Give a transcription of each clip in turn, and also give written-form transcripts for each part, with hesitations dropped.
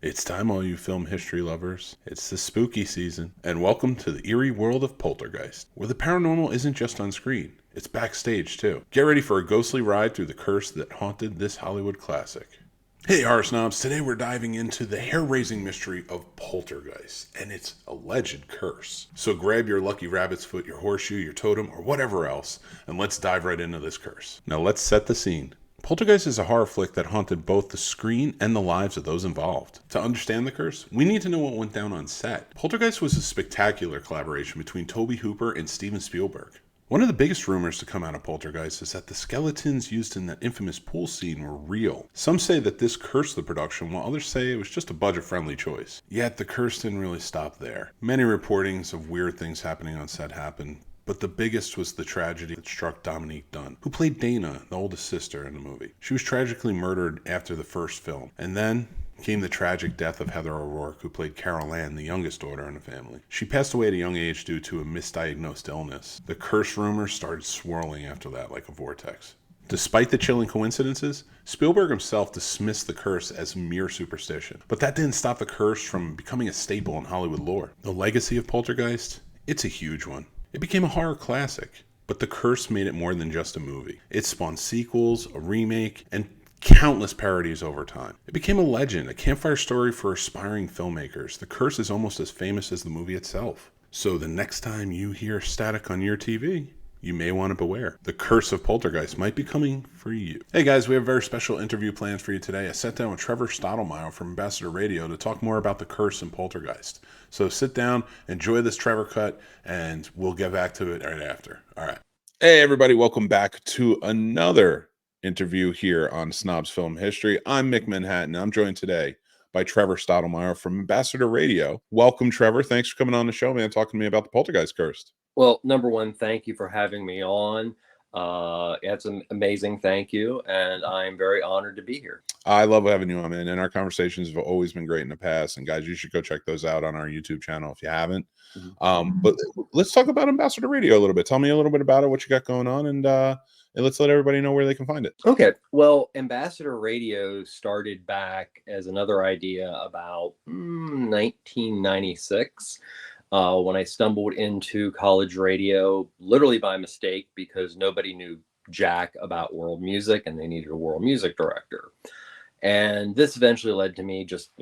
It's time, all you film history lovers. It's the spooky season, and welcome to the eerie world of Poltergeist, where the paranormal isn't just on screen, it's backstage too. Get ready for a ghostly ride through the curse that haunted this Hollywood classic. Hey, horror snobs! Today we're diving into the hair-raising mystery of Poltergeist and its alleged curse. So grab your lucky rabbit's foot, your horseshoe, your totem, or whatever else, and let's dive right into this curse. Now let's set the scene. Poltergeist is a horror flick that haunted both the screen and the lives of those involved. To understand the curse, we need to know what went down on set. Poltergeist was a spectacular collaboration between Tobe Hooper and Steven Spielberg. One of the biggest rumors to come out of Poltergeist is that the skeletons used in that infamous pool scene were real. Some say that this cursed the production, while others say it was just a budget-friendly choice. Yet the curse didn't really stop there. Many reportings of weird things happening on set happened, but the biggest was the tragedy that struck Dominique Dunn, who played Dana, the oldest sister in the movie. She was tragically murdered after the first film, and then came the tragic death of Heather O'Rourke, who played Carol Ann, the youngest daughter in the family. She passed away at a young age due to a misdiagnosed illness. The curse rumors started swirling after that like a vortex. Despite the chilling coincidences, Spielberg himself dismissed the curse as mere superstition. But that didn't stop the curse from becoming a staple in Hollywood lore. The legacy of Poltergeist? It's a huge one. It became a horror classic, but the curse made it more than just a movie. It spawned sequels, a remake, and countless parodies over time. It became a legend, a campfire story for aspiring filmmakers. The curse is almost as famous as the movie itself. So the next time you hear static on your TV, you may want to beware. The curse of Poltergeist might be coming for you. Hey guys, we have a very special interview planned for you today. I sat down with Trevor Stottlemeyer from Ambassador Radio to talk more about the curse and Poltergeist. So sit down, enjoy this Trevor cut, and we'll get back to it right after. All right. Hey everybody, welcome back to another interview here on Snobs Film History. I'm Mick Manhattan. I'm joined today by Trevor Stottlemeyer from Ambassador Radio. Welcome, Trevor. Thanks for coming on the show, man, talking to me about the Poltergeist Curse. Well, number one, thank you for having me on. It's an amazing thank you, and I'm very honored to be here. I love having you on, man, and our conversations have always been great in the past. And guys, you should go check those out on our YouTube channel if you haven't. But let's talk about Ambassador Radio a little bit. Tell me a little bit about it, what you got going on, and let's let everybody know where they can find it. Okay. Well, Ambassador Radio started back as another idea about 1996. When I stumbled into college radio, literally by mistake, because nobody knew jack about world music and they needed a world music director. And this eventually led to me just,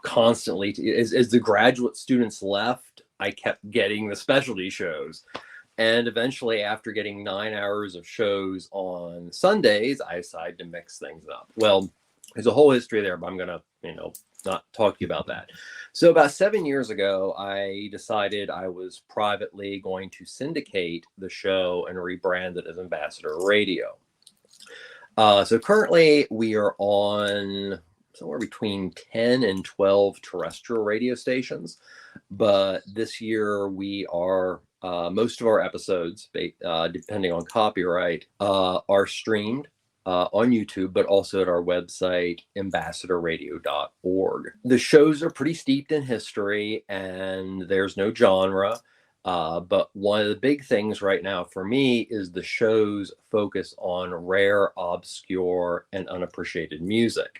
constantly, as the graduate students left, I kept getting the specialty shows. And eventually, after getting 9 hours of shows on Sundays, I decided to mix things up. Well, there's a whole history there, but I'm going to, not talk to you about that. So about 7 years ago, I decided I was privately going to syndicate the show and rebrand it as Ambassador Radio. So currently we are on somewhere between 10 and 12 terrestrial radio stations. But this year we are, most of our episodes, depending on copyright, are streamed on YouTube, but also at our website, ambassadorradio.org. The shows are pretty steeped in history and there's no genre. But one of the big things right now for me is the shows focus on rare, obscure, and unappreciated music.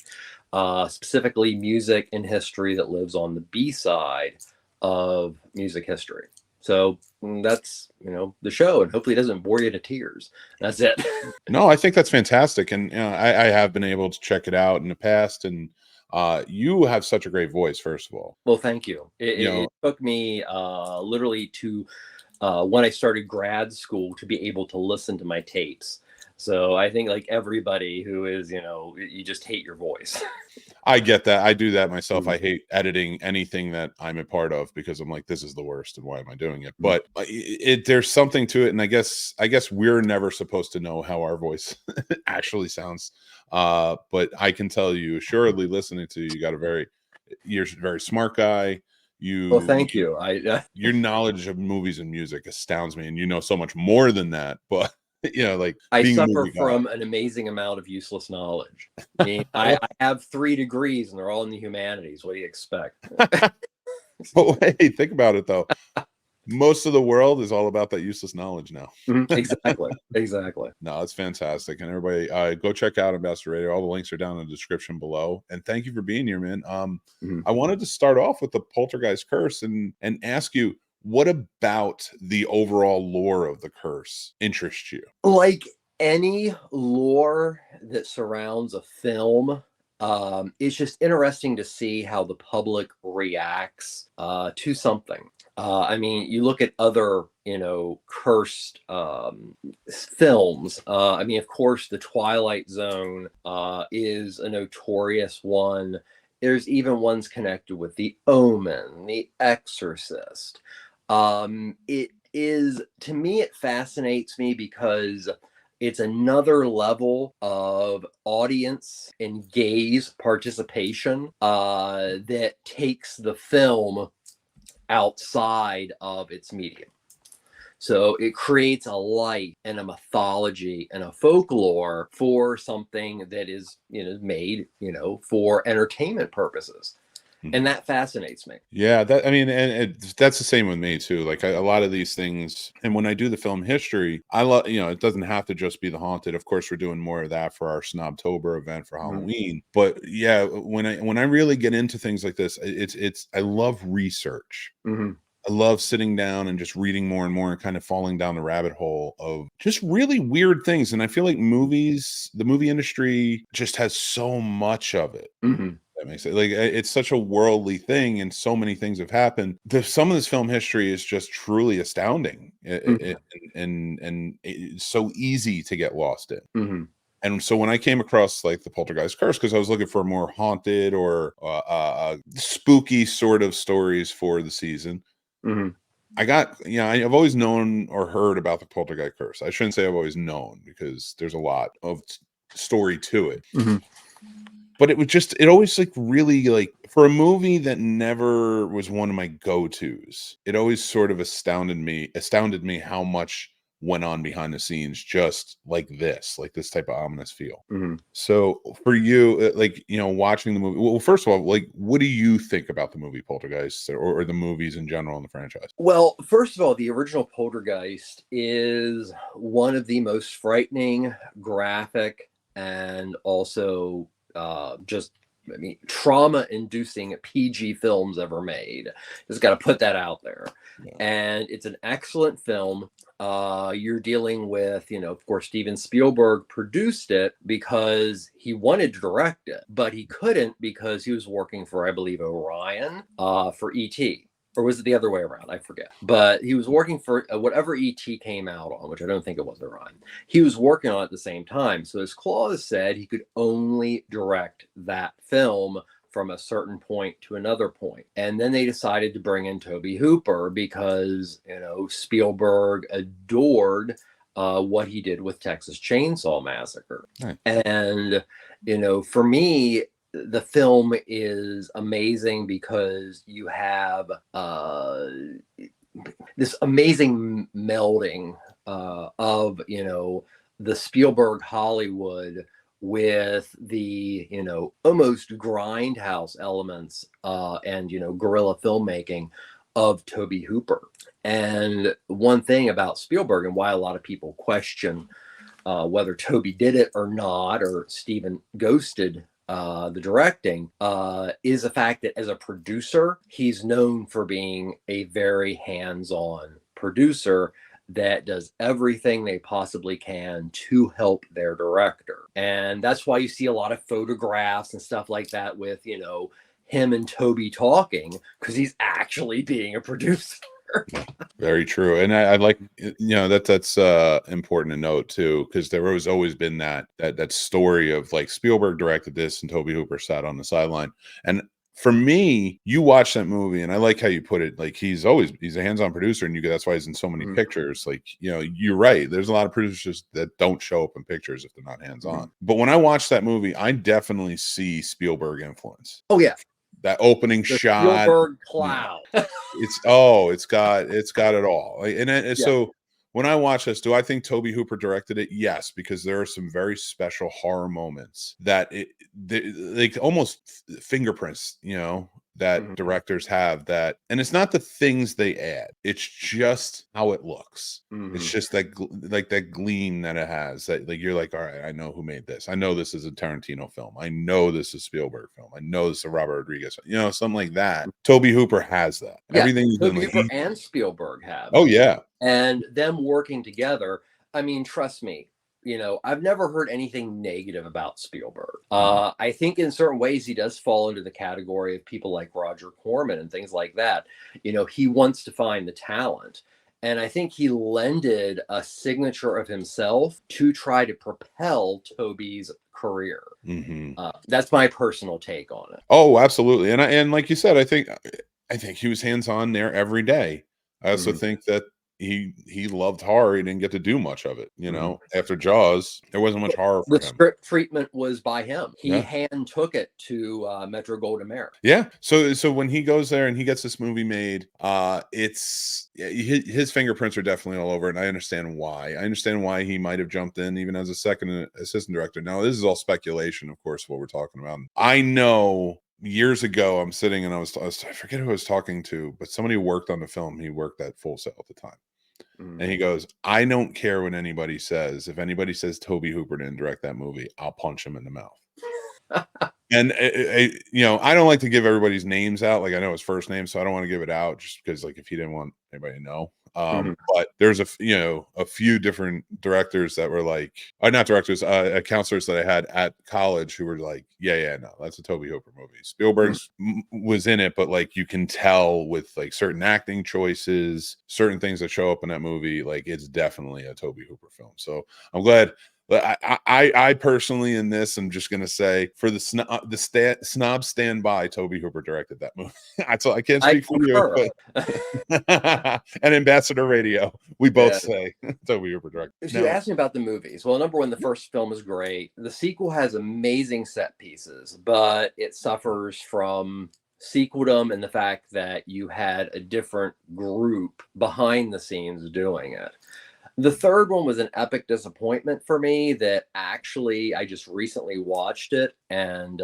Specifically music in history that lives on the B-side of music history. So that's, the show, and hopefully it doesn't bore you to tears. That's it. No, I think that's fantastic. And I have been able to check it out in the past, and you have such a great voice, first of all. Well, thank you. It took me literally to when I started grad school to be able to listen to my tapes. So I think like everybody who is, you just hate your voice. I get that. I do that myself. I hate editing anything that I'm a part of because I'm like, this is the worst, and why am I doing it? But there's something to it, and I guess we're never supposed to know how our voice actually sounds. But I can tell you, assuredly, listening to you, you're a very smart guy. Well, thank you. Your knowledge of movies and music astounds me, and you know so much more than that. But like I suffer from an amazing amount of useless knowledge. I mean, I have 3 degrees and they're all in the humanities. What do you expect? But hey, think about it though. most of the world is all about that useless knowledge now. Exactly. No, it's fantastic. And everybody, go check out Ambassador Radio. All the links are down in the description below. And thank you for being here, man. I wanted to start off with the Poltergeist Curse and ask you, what about the overall lore of the curse interests you? Like any lore that surrounds a film, it's just interesting to see how the public reacts to something. I mean, you look at other, cursed films. I mean, of course, The Twilight Zone is a notorious one. There's even ones connected with The Omen, The Exorcist. It is, to me, it fascinates me because it's another level of audience and gaze participation that takes the film outside of its medium. So it creates a light and a mythology and a folklore for something that is, made, for entertainment purposes. And that fascinates me. Yeah, that, I mean, and that's the same with me too. Like a lot of these things, and when I do the film history, I love, it doesn't have to just be the haunted. Of course, we're doing more of that for our Snobtober event for Halloween. But yeah, when I really get into things like this, it's I love research. I love sitting down and just reading more and more and kind of falling down the rabbit hole of just really weird things. And I feel like the movie industry just has so much of it. That makes it like it's such a worldly thing, and so many things have happened. Some of this film history is just truly astounding, and it's so easy to get lost in. And so when I came across like the Poltergeist Curse, because I was looking for more haunted or spooky sort of stories for the season, I got, I've always known or heard about the Poltergeist Curse. I shouldn't say I've always known, because there's a lot of story to it. But it always like really, like, for a movie that never was one of my go-tos, it always sort of astounded me how much went on behind the scenes, just like this type of ominous feel. So for you, like, watching the movie, well, first of all, like, what do you think about the movie Poltergeist, or the movies in general in the franchise? Well, first of all, the original Poltergeist is one of the most frightening, graphic, and also trauma-inducing PG films ever made. Just got to put that out there. Yeah. And it's an excellent film. You're dealing with, of course, Steven Spielberg produced it because he wanted to direct it, but he couldn't because he was working for, I believe, Orion for E.T. Or was it the other way around? I forget. But he was working for whatever E.T. came out on, which I don't think it was Orion. He was working on it at the same time. So his clause said he could only direct that film from a certain point to another point. And then they decided to bring in Tobe Hooper because, Spielberg adored what he did with Texas Chainsaw Massacre. Right. And, for me, the film is amazing because you have this amazing melding of, the Spielberg Hollywood with the, almost grindhouse elements and, guerrilla filmmaking of Tobe Hooper. And one thing about Spielberg, and why a lot of people question whether Tobe did it or not, or Steven ghosted the directing, is the fact that as a producer, he's known for being a very hands-on producer that does everything they possibly can to help their director. And that's why you see a lot of photographs and stuff like that with, him and Tobe talking, because he's actually being a producer. Very true. And I like, that's important to note too, because there has always been that story of like Spielberg directed this and Tobe Hooper sat on the sideline. And for me, you watch that movie, and I like how you put it, like he's a hands-on producer, and that's why he's in so many pictures. Like, you're right. There's a lot of producers that don't show up in pictures if they're not hands-on. But when I watch that movie, I definitely see Spielberg influence. Oh yeah. That opening shot, Spielberg cloud. it's got it all. So when I watch this, do I think Tobe Hooper directed it? Yes, because there are some very special horror moments that like almost fingerprints, that directors have, that, and it's not the things they add, it's just how it looks. It's just that like that gleam that it has, that like you're like, all right, I know who made this. I know this is a Tarantino film. I know this is Spielberg film. I know this is a Robert Rodriguez, something like that. Tobe Hooper has that. Yeah, Everything he's Tobe done, Hooper and Spielberg have. Oh yeah. And them working together, I mean, trust me, I've never heard anything negative about Spielberg. I think in certain ways he does fall into the category of people like Roger Corman and things like that. He wants to find the talent. And I think he lended a signature of himself to try to propel Toby's career. That's my personal take on it. Oh, absolutely. And like you said, I think he was hands-on there every day. I also think that he loved horror. He didn't get to do much of it. After Jaws, there wasn't much horror for him. The script treatment was by him. He hand took it to Metro-Goldwyn-Mayer. Yeah. So when he goes there and he gets this movie made, it's his fingerprints are definitely all over it. And I understand why. I understand why he might have jumped in even as a second assistant director. Now, this is all speculation, of course, what we're talking about. I know years ago, I'm sitting and I forget who I was talking to, but somebody who worked on the film. He worked at Full Sail at the time. And he goes, I don't care what anybody says. If anybody says Tobe Hooper didn't direct that movie, I'll punch him in the mouth. And I don't like to give everybody's names out. Like, I know his first name, so I don't want to give it out just because, like, if he didn't want anybody to know. But there's a few different directors that were like, not directors, counselors that I had at college who were like, yeah, no, that's a Tobe Hooper movie. Spielberg's was in it, but like you can tell with like certain acting choices, certain things that show up in that movie, like it's definitely a Tobe Hooper film. So I'm glad. But I personally, in this, I'm just gonna say, for the Snobs stand by, Tobe Hooper directed that movie. That's all. I can't speak for you, but and Ambassador Radio, we both say Tobe Hooper directed. If you ask me about the movies, well, number one, the first film is great. The sequel has amazing set pieces, but it suffers from sequeldom and the fact that you had a different group behind the scenes doing it. The third one was an epic disappointment for me that actually I just recently watched it. And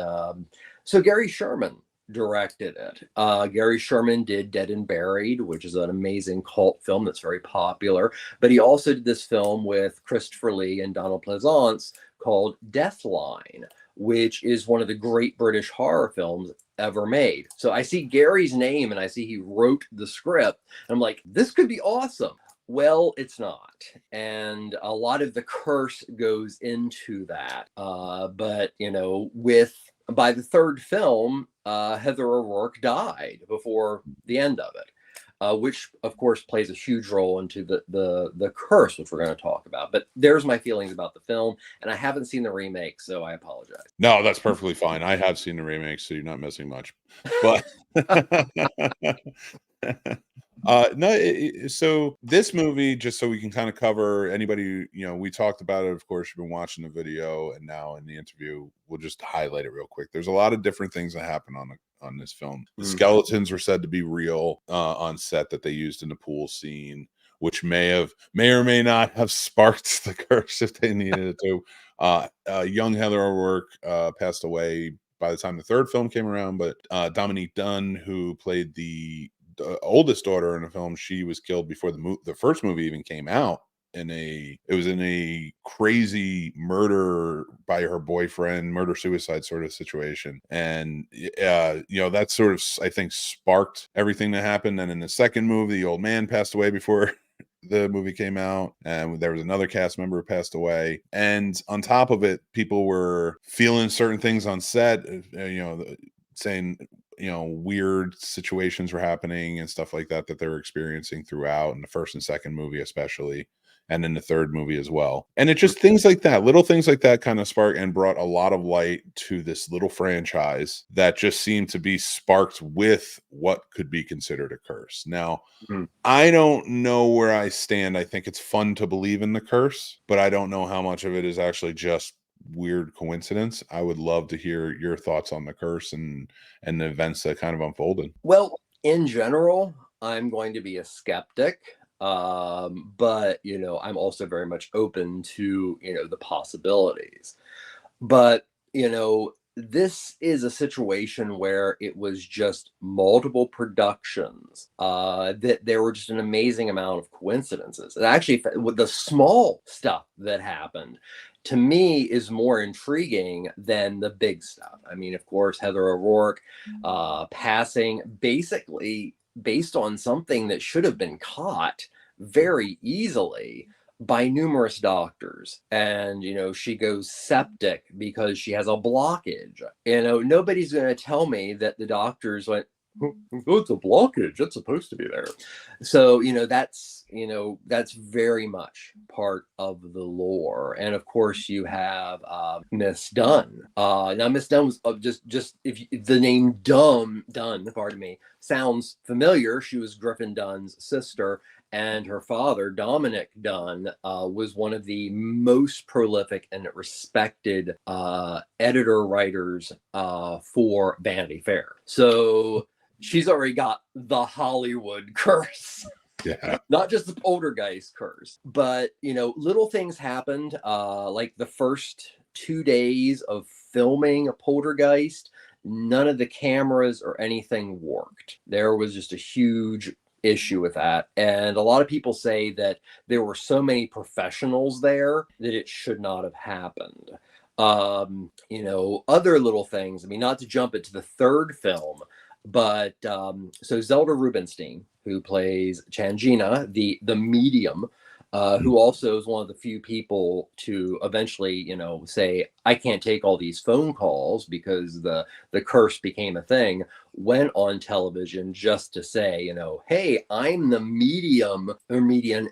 so Gary Sherman directed it. Gary Sherman did Dead and Buried, which is an amazing cult film that's very popular. But he also did this film with Christopher Lee and Donald Pleasance called Deathline, which is one of the great British horror films ever made. So I see Gary's name and I see he wrote the script. And I'm like, this could be awesome. Well, it's not. And a lot of the curse goes into that. But, by the third film, Heather O'Rourke died before the end of it, which, of course, plays a huge role into the curse, which we're going to talk about. But there's my feelings about the film. And I haven't seen the remake, so I apologize. No, that's perfectly fine. I have seen the remake, so you're not missing much. But so this movie, just so we can kind of cover anybody, we talked about it, of course, you've been watching the video, and now in the interview we'll just highlight it real quick. There's a lot of different things that happen on this film. The skeletons were said to be real on set, that they used in the pool scene, which may or may not have sparked the curse if they needed it to. Young Heather O'Rourke passed away by the time the third film came around, but Dominique Dunne, who played the oldest daughter in the film, she was killed before the first movie even came out. It was in a crazy murder by her boyfriend, murder suicide sort of situation, and that sort of, I think, sparked everything that happened. And in the second movie, the old man passed away before the movie came out, and there was another cast member who passed away. And on top of it, people were feeling certain things on set, saying weird situations were happening and stuff like that they were experiencing throughout, in the first and second movie especially, and in the third movie as well. And it just, things like that, little things like that, kind of sparked and brought a lot of light to this little franchise that just seemed to be sparked with what could be considered a curse. Now, I don't know where I stand. I think it's fun to believe in the curse, but I don't know how much of it is actually just weird coincidence. I would love to hear your thoughts on the curse and the events that kind of unfolded. Well, in general, I'm going to be a skeptic, but I'm also very much open to the possibilities. But this is a situation where it was just multiple productions, that there were just an amazing amount of coincidences. And actually, with the small stuff that happened, to me, is more intriguing than the big stuff. I mean, of course, Heather O'Rourke passing basically based on something that should have been caught very easily by numerous doctors. And she goes septic because she has a blockage. Nobody's going to tell me that the doctors went, oh, it's a blockage, it's supposed to be there. So that's very much part of the lore. And of course you have Miss Dunn. Now Miss Dunn was just if the name Dunn, pardon me, sounds familiar. She was Griffin Dunn's sister, and her father, Dominic Dunn, was one of the most prolific and respected editor writers for Vanity Fair. So she's already got the Hollywood curse. Yeah. Not just the Poltergeist curse, but little things happened. Like the first 2 days of filming a Poltergeist, none of the cameras or anything worked. There was just a huge issue with that, and a lot of people say that there were so many professionals there that it should not have happened. Other little things. I mean, not to jump into the third film, but so Zelda Rubinstein, who plays Changina, the medium, who also is one of the few people to eventually, say, I can't take all these phone calls because the curse became a thing, went on television just to say, hey, I'm the medium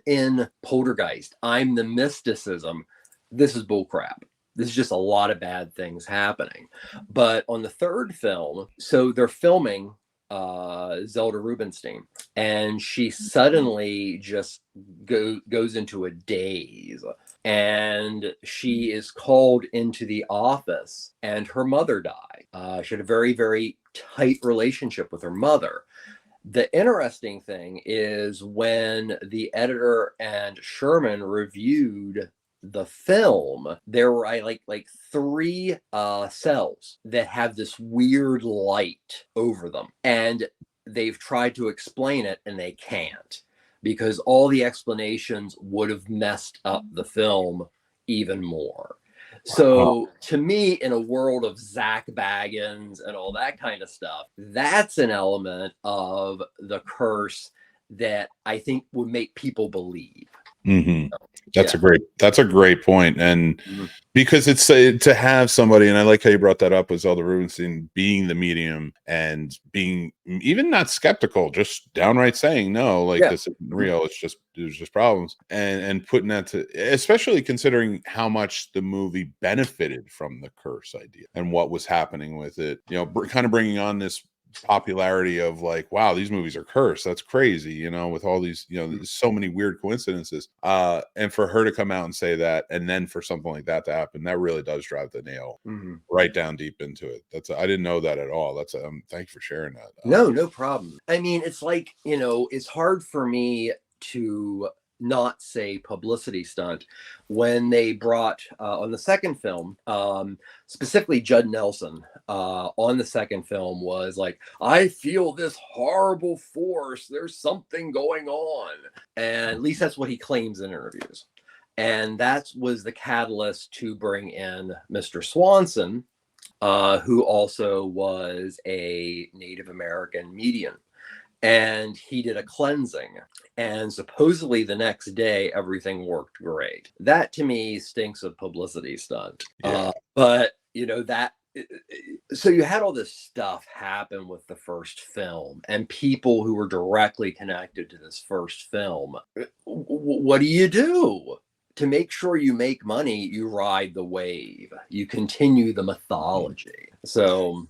in Poltergeist. I'm the mysticism. This is bullcrap. This is just a lot of bad things happening. But on the third film, so they're filming Zelda Rubinstein, and she suddenly just goes into a daze, and she is called into the office, and her mother died. She had a very, very tight relationship with her mother. The interesting thing is when the editor and Sherman reviewed the film, there were like 3 cells that have this weird light over them, and they've tried to explain it and they can't, because all the explanations would have messed up the film even more. So to me, in a world of Zach Baggins and all that kind of stuff, that's an element of the curse that I think would make people believe. Mm-hmm. That's a great point. And because it's to have somebody, and I like how you brought that up, with Zelda Rubinstein being the medium and being even not skeptical, just downright saying no, like this isn't real. There's just problems, and putting that to, especially considering how much the movie benefited from the curse idea and what was happening with it. Kind of bringing on this popularity of like, wow, these movies are cursed. That's crazy, with all these, there's so many weird coincidences. And for her to come out and say that, and then for something like that to happen, that really does drive the nail right down deep into it. I didn't know that at all. That's thank you for sharing that. No problem. I mean, it's like, it's hard for me to not say publicity stunt when they brought on the second film, specifically Judd Nelson on the second film was like, I feel this horrible force, there's something going on, and at least that's what he claims in interviews. And that was the catalyst to bring in Mr. Swanson, who also was a Native American medium. And he did a cleansing, and supposedly the next day everything worked great. That to me stinks of publicity stunt. But that, so you had all this stuff happen with the first film, and people who were directly connected to this first film. What do you do to make sure you make money? You ride the wave, you continue the mythology. So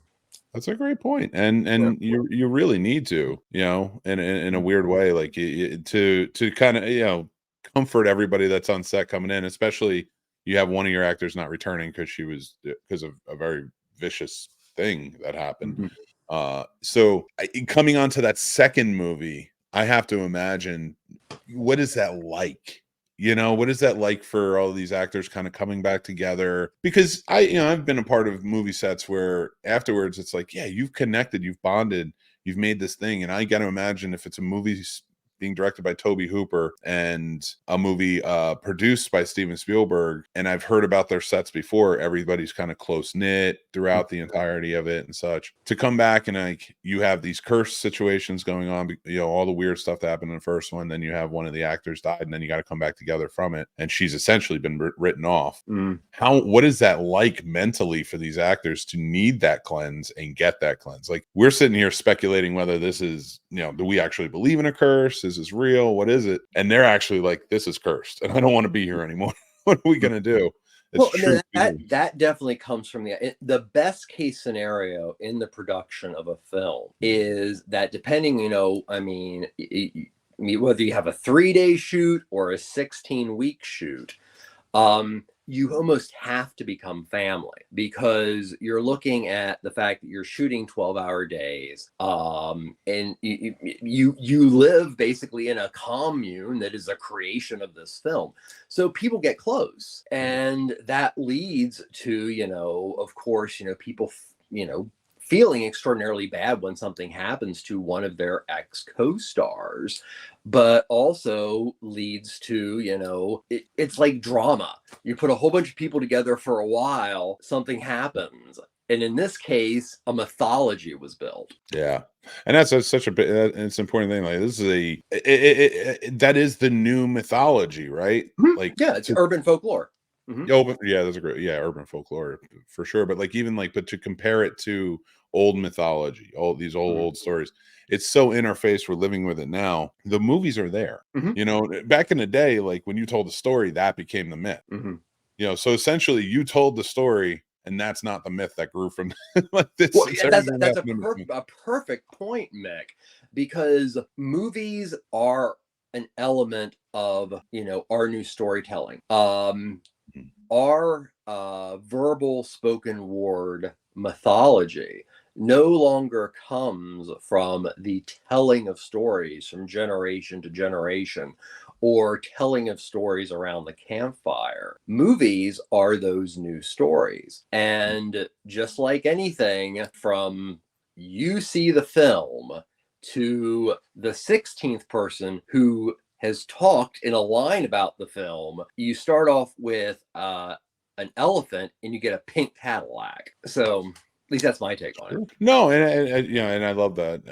that's a great point. And you really need to, in a weird way, like to kind of, comfort everybody that's on set coming in, especially you have one of your actors not returning because of a very vicious thing that happened. So coming on to that second movie, I have to imagine, what is that like? You know, what is that like for all these actors kind of coming back together? Because I've been a part of movie sets where afterwards it's like, yeah, you've connected, you've bonded, you've made this thing. And I got to imagine if it's a movie being directed by Toby Hooper and a movie produced by Steven Spielberg, and I've heard about their sets before, everybody's kind of close knit throughout the entirety of it and such. To come back and like you have these curse situations going on, all the weird stuff that happened in the first one, then you have one of the actors died, and then you got to come back together from it, and she's essentially been written off. What is that like mentally for these actors to need that cleanse and get that cleanse? Like, we're sitting here speculating whether this is, do we actually believe in a curse? Is this real? What is it? And they're actually like, this is cursed and I don't want to be here anymore. What are we going to do? Well, that definitely comes from the best case scenario in the production of a film is that depending, whether you have a 3-day shoot or a 16-week shoot, you almost have to become family, because you're looking at the fact that you're shooting 12-hour days, and you live basically in a commune that is a creation of this film. So people get close, and that leads to, of course, people, feeling extraordinarily bad when something happens to one of their ex-co-stars, but also leads to, it's like drama. You put a whole bunch of people together for a while, something happens. And in this case, a mythology was built. Yeah. And that's such it's an important thing. Like, this is that is the new mythology, right? Like, yeah, it's urban folklore. Yeah, that's a great, urban folklore for sure. But like, but to compare it to old mythology, all these old stories, it's so in our face. We're living with it now. The movies are there. Back in the day, like when you told a story, that became the myth. So essentially, you told the story, and that's not the myth that grew from like this. Well, yeah, that's a perfect point, Mick, because movies are an element of our new storytelling. Our verbal spoken word mythology no longer comes from the telling of stories from generation to generation, or telling of stories around the campfire. Movies are those new stories. And just like anything, from you see the film to the 16th person who has talked in a line about the film, you start off with an elephant and you get a pink Cadillac. So at least that's my take on it. No, and I love that.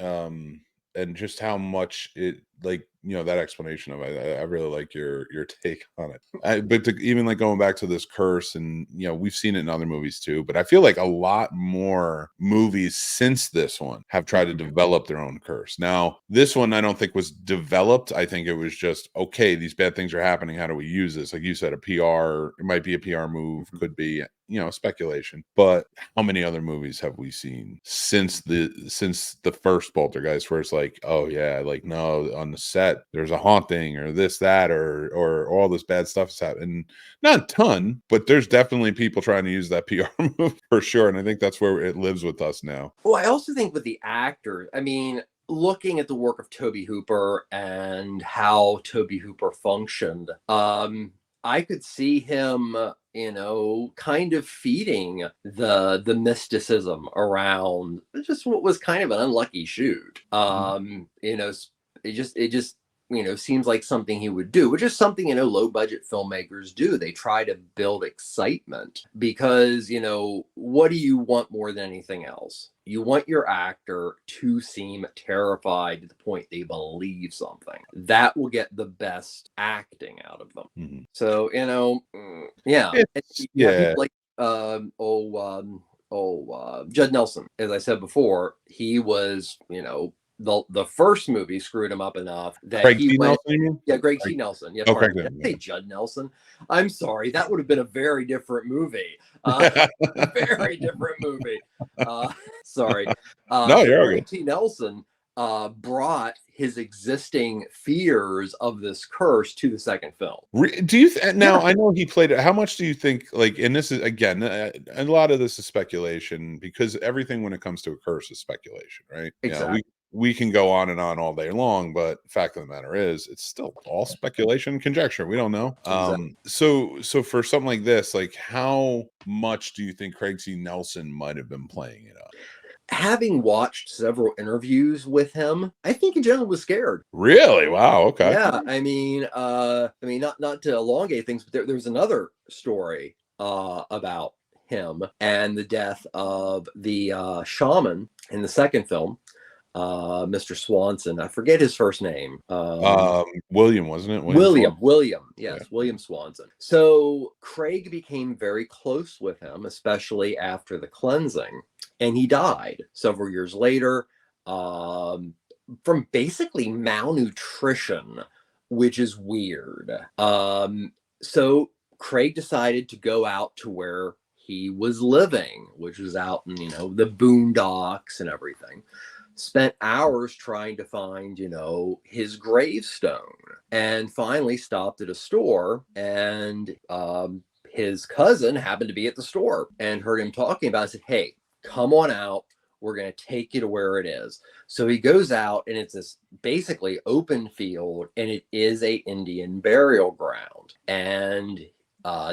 And just how much it, like, that explanation of it, I really like your take on it. But even like going back to this curse, and we've seen it in other movies too, but I feel like a lot more movies since this one have tried to develop their own curse. Now, this one I don't think was developed. I think it was just, okay, these bad things are happening, how do we use this? Like you said, it might be a PR move, could be, speculation. But how many other movies have we seen since the first Poltergeist, where it's like, oh yeah, like, no, on the set there's a haunting or this, that, or all this bad stuff has happened? Not a ton, but there's definitely people trying to use that PR move for sure. And I think that's where it lives with us now. Well, I also think with the actors, looking at the work of Toby Hooper and how Toby Hooper functioned, I could see him, kind of feeding the mysticism around just what was kind of an unlucky shoot. It just seems like something he would do, which is something, low budget filmmakers do. They try to build excitement because, what do you want more than anything else? You want your actor to seem terrified to the point they believe something. That will get the best acting out of them. So, yeah. Like, Judd Nelson, as I said before, he was, the first movie screwed him up enough that Greg T. Nelson. Yeah, pardon me. Did I say Judd Nelson? I'm sorry. That would have been a very different movie. Very different movie. Sorry. No, you're Greg T. Nelson brought his existing fears of this curse to the second film. Do you now? I know he played it. How much do you think? Like, and this is again, a lot of this is speculation, because everything when it comes to a curse is speculation, right? Exactly. we can go on and on all day long, but fact of the matter is, it's still all speculation and conjecture. We don't know. Exactly. So for something like this, like how much do you think Craig T. Nelson might have been playing it up? Having watched several interviews with him, I think he generally was scared. Really? Wow. Okay. Yeah, I mean, not to elongate things, but there was another story about him and the death of the shaman in the second film, Mr. Swanson. I forget his first name. William, wasn't it? William, yes, Yeah. William Swanson. So Craig became very close with him, especially after the cleansing, and he died several years later from basically malnutrition, which is weird. So Craig decided to go out to where he was living, which was out in, the boondocks and everything. Spent hours trying to find, his gravestone, and finally stopped at a store, and his cousin happened to be at the store and heard him talking about it. Said, "Hey, come on out. We're going to take you to where it is." So he goes out, and it's this basically open field, and it is a Indian burial ground. And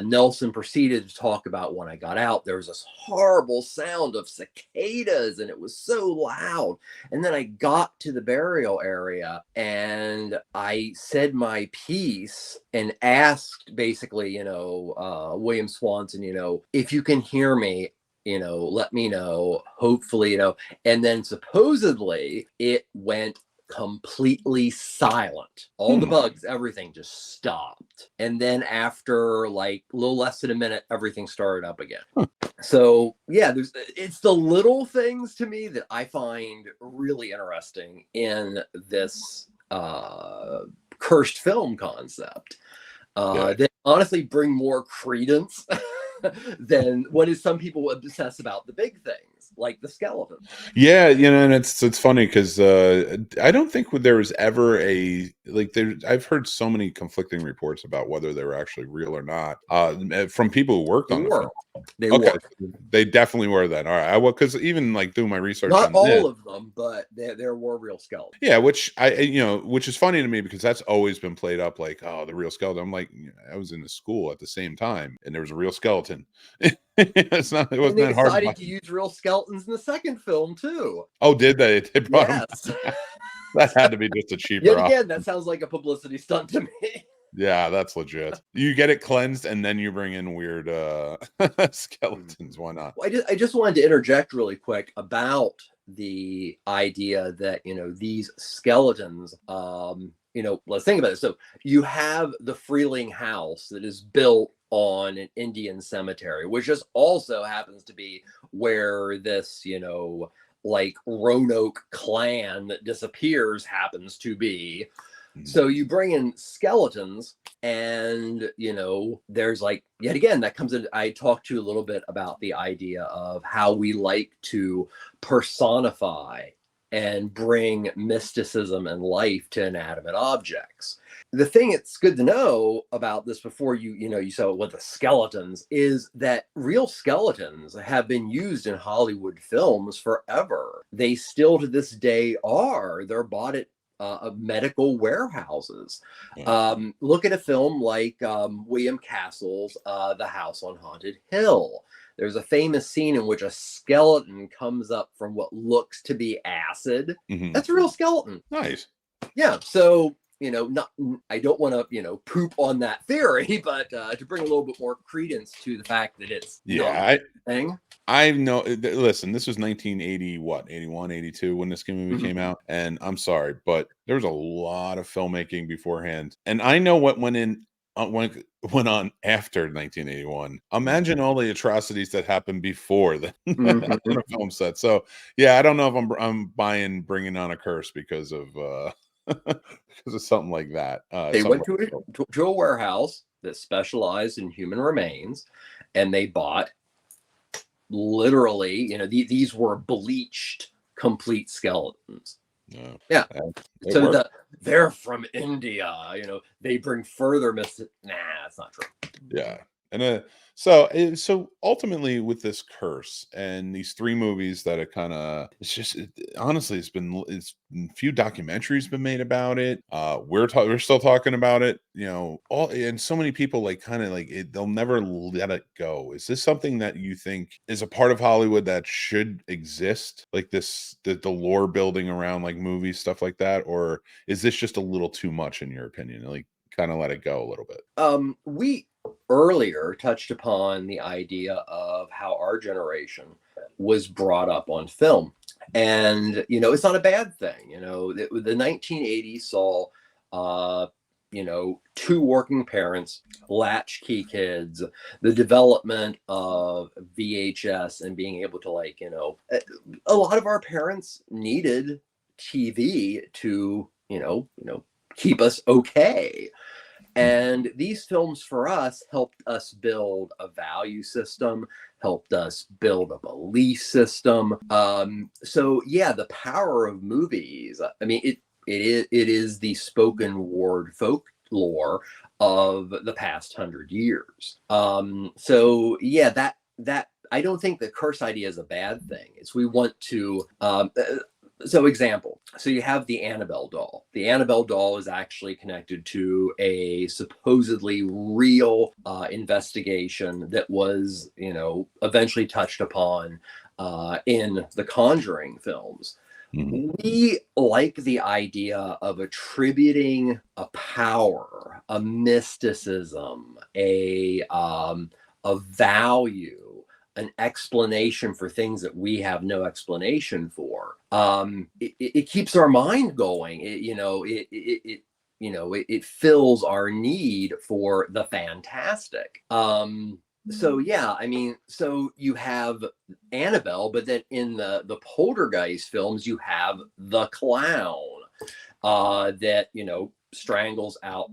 Nelson proceeded to talk about, when I got out, there was this horrible sound of cicadas, and it was so loud. And then I got to the burial area, and I said my piece and asked basically, William Swanson, if you can hear me, let me know, hopefully, and then supposedly it went completely silent. All the bugs, everything just stopped. And then after like a little less than a minute, everything started up again. So yeah, it's the little things to me that I find really interesting in this cursed film concept that honestly bring more credence than what is some people obsess about the big things, like the skeleton. Yeah, and it's funny because I don't think there was ever I've heard so many conflicting reports about whether they were actually real or not from people who worked on the film. They Okay, were. they definitely were then. All right, well, because even like doing my research, not on all this, of them, but there were real skeletons. Yeah, which which is funny to me because that's always been played up like, oh, the real skeleton. I'm like, I was in the school at the same time, and there was a real skeleton. It wasn't that hard. Decided to use real skeletons in the second film too. Oh, did they? They brought yes. them. That had to be just a cheaper. Yet again, that sounds like a publicity stunt to me. Yeah, that's legit. You get it cleansed, and then you bring in weird skeletons. Why not? I just wanted to interject really quick about the idea that these skeletons. Let's think about it. So you have the Freeling house that is built on an Indian cemetery, which just also happens to be where this, like Roanoke clan that disappears happens to be. So you bring in skeletons, and there's like, yet again, that comes in. I talked to you a little bit about the idea of how we like to personify and bring mysticism and life to inanimate objects. The thing it's good to know about this before you saw it with the skeletons is that real skeletons have been used in Hollywood films forever. They still to this day are. They're bought at medical warehouses. Look at a film like William Castle's The House on Haunted Hill. There's a famous scene in which a skeleton comes up from what looks to be acid. That's a real skeleton. Nice. Yeah. So, I don't want to, poop on that theory, but to bring a little bit more credence to the fact that it's thing. I know. Listen, this was 1980, 81, 82 when this movie came out. And I'm sorry, but there was a lot of filmmaking beforehand. And I know what went on after 1981. Imagine all the atrocities that happened before the film set. So yeah, I don't know if I'm buying Bringing on a Curse because of something like that. They went to a warehouse that specialized in human remains, and they bought literally, these were bleached complete skeletons. Yeah. So they're from India, they bring further Nah, it's not true. Yeah. And so ultimately with this curse and these three movies that it kind of, honestly, it's a few documentaries been made about it. We're still talking about it, all, and so many people like kind of like it, they'll never let it go. Is this something that you think is a part of Hollywood that should exist, like this, the lore building around like movies, stuff like that, or is this just a little too much in your opinion? Like kind of let it go a little bit. We earlier touched upon the idea of how our generation was brought up on film. And, it's not a bad thing. The 1980s saw, two working parents, latchkey kids, the development of VHS and being able to, a lot of our parents needed TV to, keep us okay. And these films for us helped us build a value system, helped us build a belief system. So yeah, the power of movies. I mean, it is the spoken word folklore of the past 100 years. So yeah, that I don't think the curse idea is a bad thing. It's we want to so example, so you have the Annabelle doll. The Annabelle doll is actually connected to a supposedly real investigation that was, eventually touched upon in the Conjuring films. We like the idea of attributing a power, a mysticism, a value, an explanation for things that we have no explanation for. It keeps our mind going. It fills our need for the fantastic. So yeah, I mean, so you have Annabelle, but then in the Poltergeist films, you have the clown that strangles out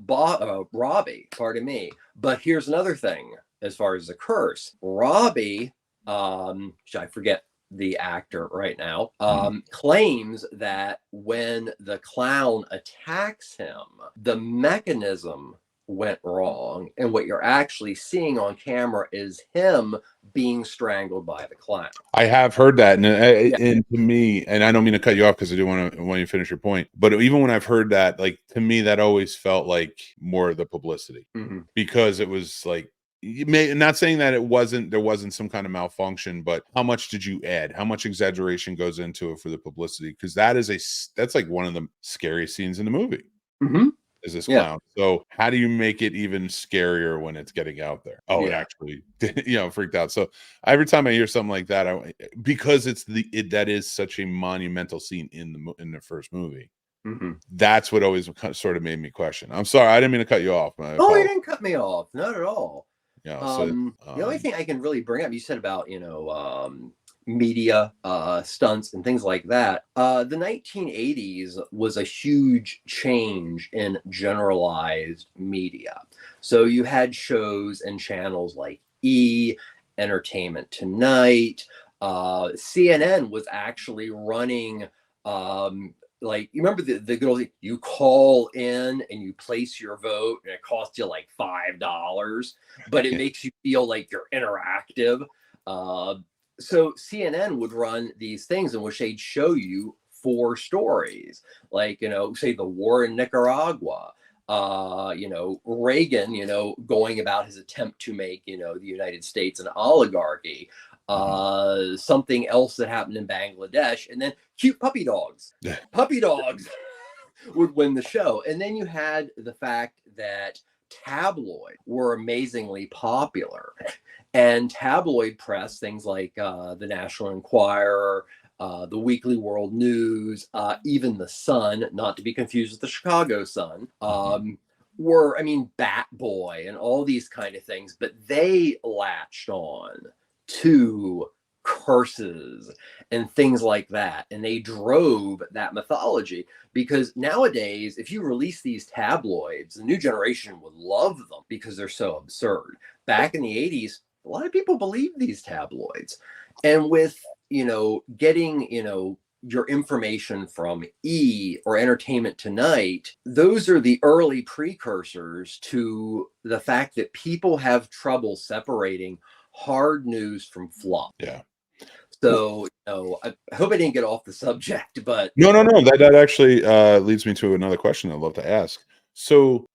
Robbie. Pardon me. But here's another thing. As far as the curse, Robbie, I forget the actor right now, claims that when the clown attacks him, the mechanism went wrong, and what you're actually seeing on camera is him being strangled by the clown. I have heard that, and to me, and I don't mean to cut you off because I do want you to finish your point, but even when I've heard that, like to me, that always felt like more of the publicity, because it was like, not saying that there wasn't some kind of malfunction, but how much did you add? How much exaggeration goes into it for the publicity? Because that's like one of the scariest scenes in the movie. Is this clown. So how do you make it even scarier when it's getting out there? It actually freaked out. So every time I hear something like that, because that is such a monumental scene in the first movie. That's what always sort of made me question. I'm sorry, I didn't mean to cut you off. Oh, you didn't cut me off, not at all. Yeah. The only thing I can really bring up, you said about media stunts and things like that. The 1980s was a huge change in generalized media. So you had shows and channels like E, Entertainment Tonight. CNN was actually running like, you remember the good old thing, you call in and you place your vote and it costs you like $5, but it makes you feel like you're interactive. So CNN would run these things in which they'd show you 4 stories, like, say the war in Nicaragua, Reagan, going about his attempt to make, the United States an oligarchy, something else that happened in Bangladesh, and then cute puppy dogs. Puppy dogs would win the show. And then you had the fact that tabloid were amazingly popular, and tabloid press, things like the National Enquirer, the Weekly World News, even the Sun, not to be confused with the Chicago Sun, were, Bat Boy and all these kind of things, but they latched on to curses and things like that, and they drove that mythology. Because nowadays, if you release these tabloids, the new generation would love them because they're so absurd. Back in the 80s, a lot of people believed these tabloids, and with getting your information from E or Entertainment Tonight, those are the early precursors to the fact that people have trouble separating hard news from fluff. Yeah. So, I hope I didn't get off the subject, but No. That actually leads me to another question I'd love to ask. So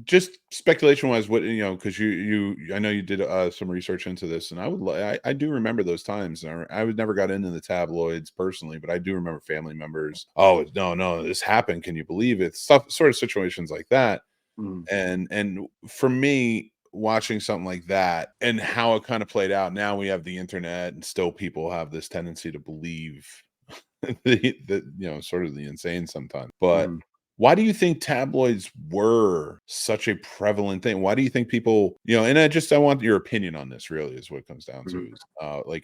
just speculation wise, what because I know you did some research into this, and I do remember those times. I was never got into the tabloids personally, but I do remember family members. Oh no, this happened. Can you believe it? Stuff, sort of situations like that. And for me, watching something like that and how it kind of played out, now we have the internet, and still people have this tendency to believe the sort of the insane sometimes. But why do you think tabloids were such a prevalent thing? Why do you think people, and I want your opinion on this, really, is what it comes down to, is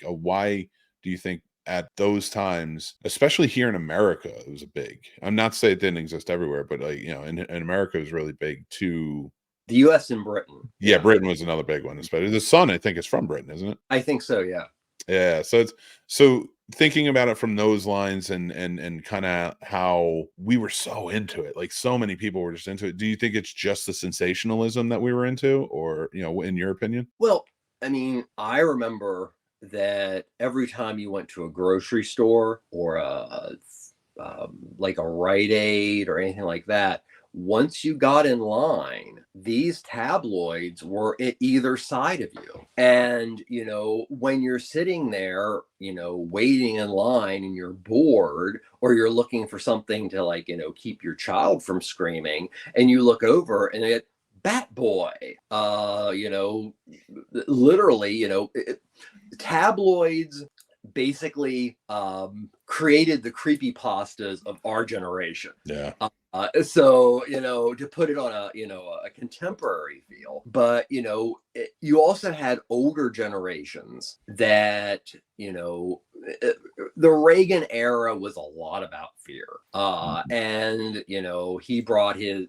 why do you think at those times, especially here in America, it was a big, I'm not saying it didn't exist everywhere, but in America it was really big too. The US and Britain. Yeah, Britain was another big one, especially the Sun, I think, is from Britain, isn't it? I think so, yeah. Yeah, so thinking about it from those lines and kind of how we were so into it, like so many people were just into it. Do you think it's just the sensationalism that we were into, or in your opinion? Well, I mean, I remember that every time you went to a grocery store or like a Rite Aid or anything like that, once you got in line, these tabloids were at either side of you. And, when you're sitting there, waiting in line and you're bored, or you're looking for something to keep your child from screaming, and you look over and it, Bat Boy, literally, tabloids basically created the creepypastas of our generation. Yeah. So, to put it on a contemporary feel, but, you also had older generations that, the Reagan era was a lot about fear. And, he brought his,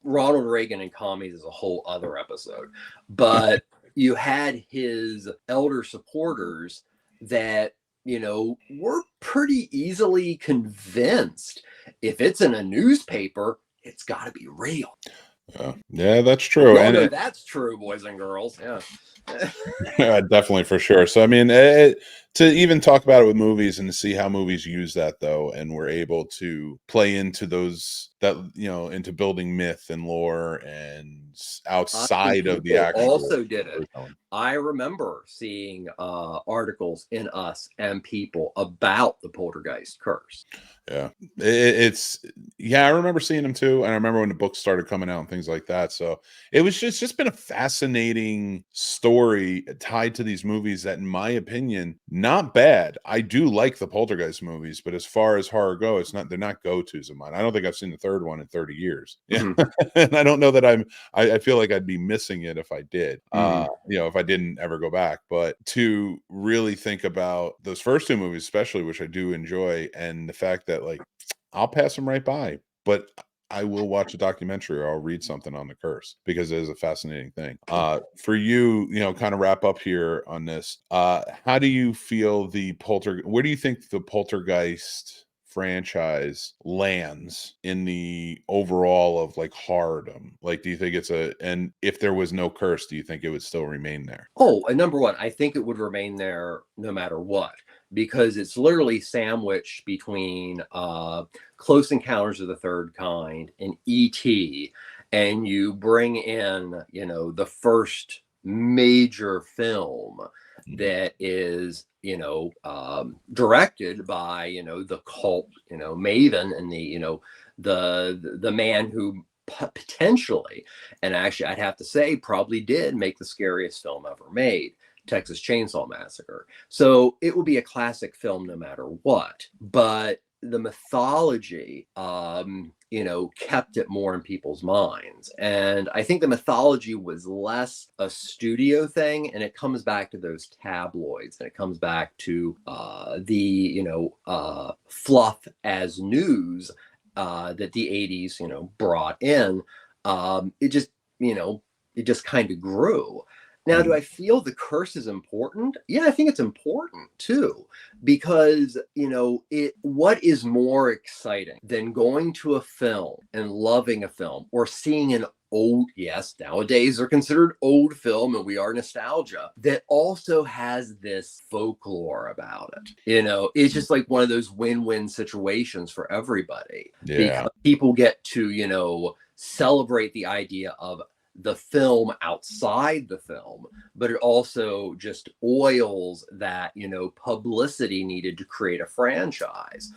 Ronald Reagan and commies is a whole other episode, but you had his elder supporters that, were pretty easily convinced if it's in a newspaper, it's got to be real. Yeah, that's true. And that's true, boys and girls. Yeah. Yeah, definitely, for sure. So, I mean, to even talk about it with movies and to see how movies use that, though, and we're able to play into those, that, into building myth and lore and outside of the actual. Also did it. I remember seeing articles in Us and People about the Poltergeist Curse. Yeah, I remember seeing them too, and I remember when the books started coming out and things like that. So it was just been a fascinating story tied to these movies that, in my opinion, not bad. I do like the Poltergeist movies, but as far as horror go, they're not go-tos of mine. I don't think I've seen the third one in 30 years. Yeah. And I don't know that I feel like I'd be missing it if I did. If I didn't ever go back. But to really think about those first two movies, especially, which I do enjoy, and the fact that, like, I'll pass them right by, but I will watch a documentary or I'll read something on the curse, because it is a fascinating thing. For you, kind of wrap up here on this. How do you feel where do you think the Poltergeist franchise lands in the overall of like horrordom? Like, do you think and if there was no curse, do you think it would still remain there? Oh, and number one, I think it would remain there no matter what, because it's literally sandwiched between Close Encounters of the Third Kind and E.T., and you bring in, the first major film that is, directed by, the cult, maven, and the man who potentially, and actually I'd have to say probably did make the scariest film ever made, Texas Chainsaw Massacre. So it will be a classic film no matter what, but the mythology, kept it more in people's minds. And I think the mythology was less a studio thing, and it comes back to those tabloids, and it comes back to the fluff as news that the 80s, brought in. It just kind of grew. Now, do I feel the curse is important? Yeah, I think it's important too, because, what is more exciting than going to a film and loving a film or seeing an old, yes, nowadays they're considered old film and we are nostalgia, that also has this folklore about it. It's just like one of those win-win situations for everybody, Yeah. because people get to, celebrate the idea of the film outside the film, but it also just oils that, publicity needed to create a franchise.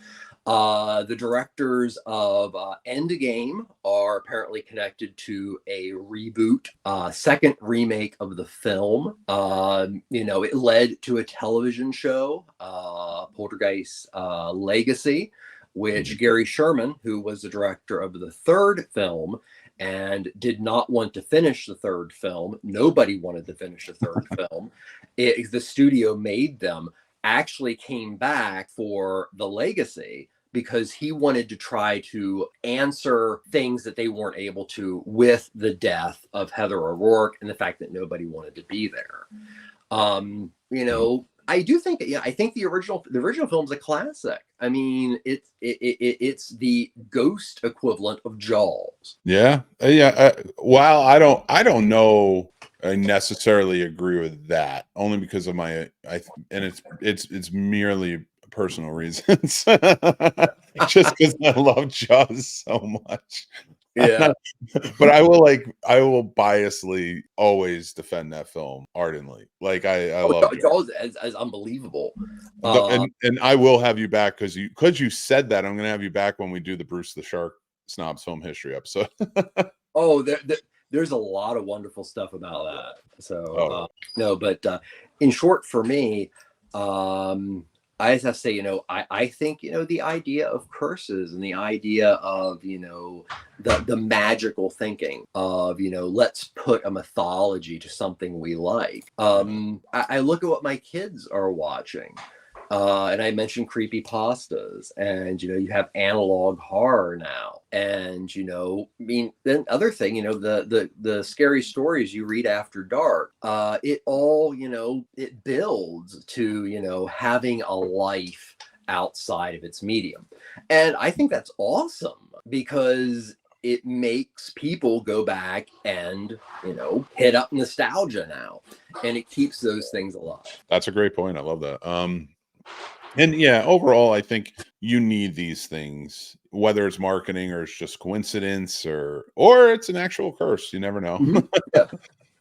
The directors of Endgame are apparently connected to a reboot, second remake of the film. It led to a television show, Poltergeist Legacy, which Gary Sherman, who was the director of the third film, and did not want to finish the third film. Nobody wanted to finish the third film. The studio made them, actually came back for the Legacy because he wanted to try to answer things that they weren't able to with the death of Heather O'Rourke and the fact that nobody wanted to be there. I do think, I think the original film's a classic. I mean, it's the ghost equivalent of Jaws. Yeah. Yeah. While I don't know, I necessarily agree with that, only because of and it's merely personal reasons. Just because I love Jaws so much. Yeah. But I will biasly always defend that film ardently. Like I love Jaws as unbelievable. And I will have you back because you said that. I'm gonna have you back when we do the Bruce the Shark Snobs Film History episode. There's a lot of wonderful stuff about that. So no, but in short, for me, I just have to say, I think, the idea of curses and the idea of, the magical thinking of, let's put a mythology to something we like. I look at what my kids are watching. And I mentioned creepypastas, and you have analog horror now, and then other thing, the scary stories you read after dark, it all it builds to having a life outside of its medium, and I think that's awesome because it makes people go back and hit up nostalgia now, and it keeps those things alive. That's a great point. I love that. And yeah, overall, I think you need these things, whether it's marketing or it's just coincidence or it's an actual curse. You never know. Mm-hmm. Yeah.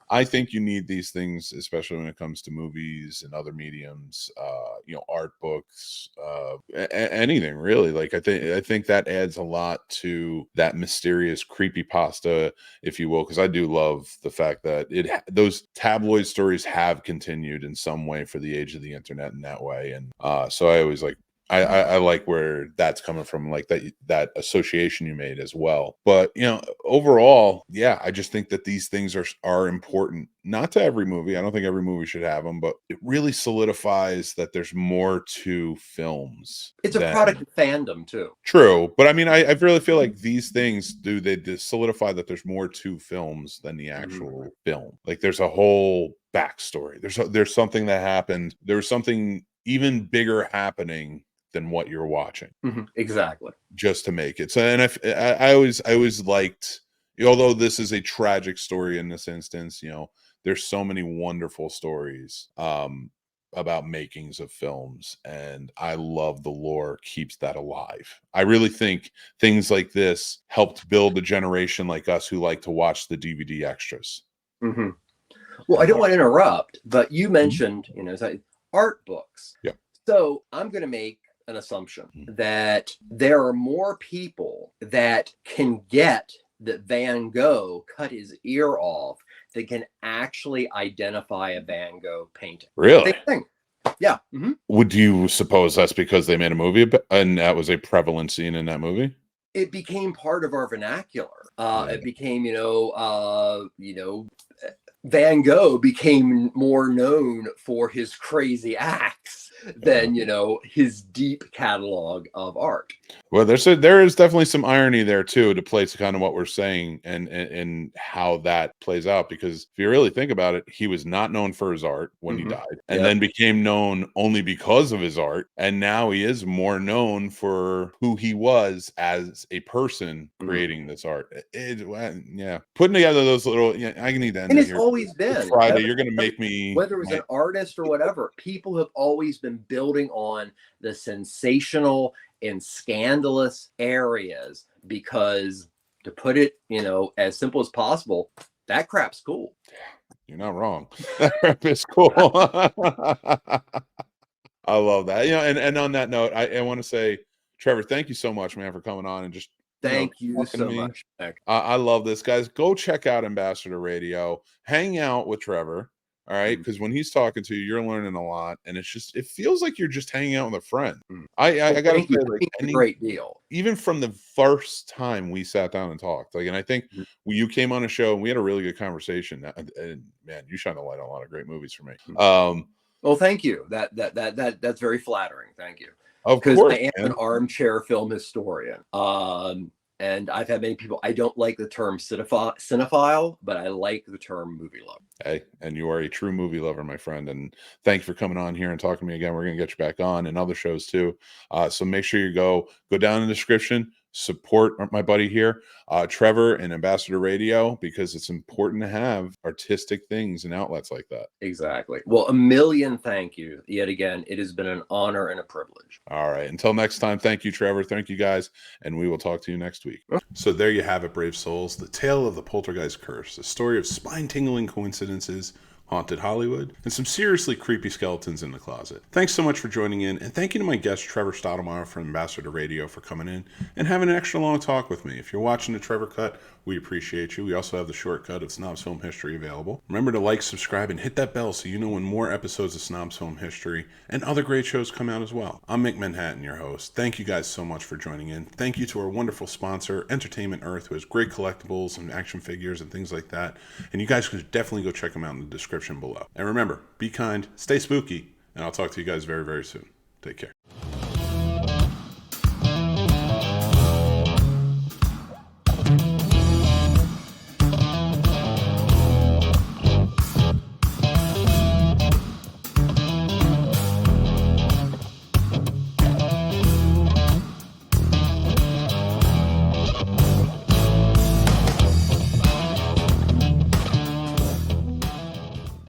I think you need these things, especially when it comes to movies and other mediums, art books, anything really. Like I think that adds a lot to that mysterious creepypasta, if you will, because I do love the fact that those tabloid stories have continued in some way for the age of the internet in that way. And so I always I like where that's coming from, like that association you made as well. But overall, yeah, I just think that these things are important, not to every movie. I don't think every movie should have them, but it really solidifies that there's more to films. It's a product of fandom too. True, but I mean, I really feel like these things they solidify that there's more to films than the actual film. Like there's a whole backstory. There's something that happened. There's something even bigger happening than what you're watching. Exactly. Just to make it. So, and I always liked, although this is a tragic story in this instance, there's so many wonderful stories about makings of films, and I love the lore keeps that alive. I really think things like this helped build a generation like us who like to watch the DVD extras. Well, I don't want to interrupt, but you mentioned, art books. Yeah. So I'm going to make an assumption that there are more people that can get that Van Gogh cut his ear off that can actually identify a Van Gogh painting. Really? Thing. Yeah. Would you suppose that's because they made a movie and that was a prevalent scene in that movie? It became part of our vernacular. It became, Van Gogh became more known for his crazy acts than his deep catalog of art. Well, there is definitely some irony there too, to play to kind of what we're saying and how that plays out. Because if you really think about it, he was not known for his art when he died, and then became known only because of his art, and now he is more known for who he was as a person creating this art. Putting together those little. Yeah, I need to end And it it's here. always been It's Friday. You're going to make me whether it was an artist or whatever. People have always been building on the sensational and scandalous areas because, to put it, as simple as possible, that crap's cool. You're not wrong. That crap is cool. I love that. And on that note, I want to say, Trevor, thank you so much, man, for coming on and just thank you talking to so me. much. I love this, guys. Go check out Ambassador Radio. Hang out with Trevor. All right, because when he's talking to you, you're learning a lot, and it feels like you're just hanging out with a friend. I gotta say, like, a great deal. Even from the first time we sat down and talked, like, and I think you came on a show and we had a really good conversation. And man, you shine a light on a lot of great movies for me. Well, thank you. That's very flattering. Thank you. Of course, I am an armchair film historian. And I've had many people. I don't like the term cinephile, but I like the term movie lover. Hey, and you are a true movie lover, my friend. And thank you for coming on here and talking to me again. We're going to get you back on and other shows too. So make sure you go down in the description, support my buddy here, Trevor and Ambassador Radio, because it's important to have artistic things and outlets like that. Exactly. Well, a million thank you. Yet again, it has been an honor and a privilege. All right. Until next time, thank you, Trevor. Thank you, guys. And we will talk to you next week. So there you have it, brave souls. The tale of the Poltergeist Curse, a story of spine-tingling coincidences, haunted Hollywood, and some seriously creepy skeletons in the closet. Thanks so much for joining in, and thank you to my guest Trevor Stottlemeyer from Ambassador Radio for coming in and having an extra long talk with me. If you're watching the Trevor cut, we appreciate you. We also have the shortcut of Snobs Film History available. Remember to like, subscribe, and hit that bell so you know when more episodes of Snobs Film History and other great shows come out as well. I'm Mick Manhattan, your host. Thank you guys so much for joining in. Thank you to our wonderful sponsor, Entertainment Earth, who has great collectibles and action figures and things like that. And you guys should definitely go check them out in the description below. And remember, be kind, stay spooky, and I'll talk to you guys very, very soon. Take care.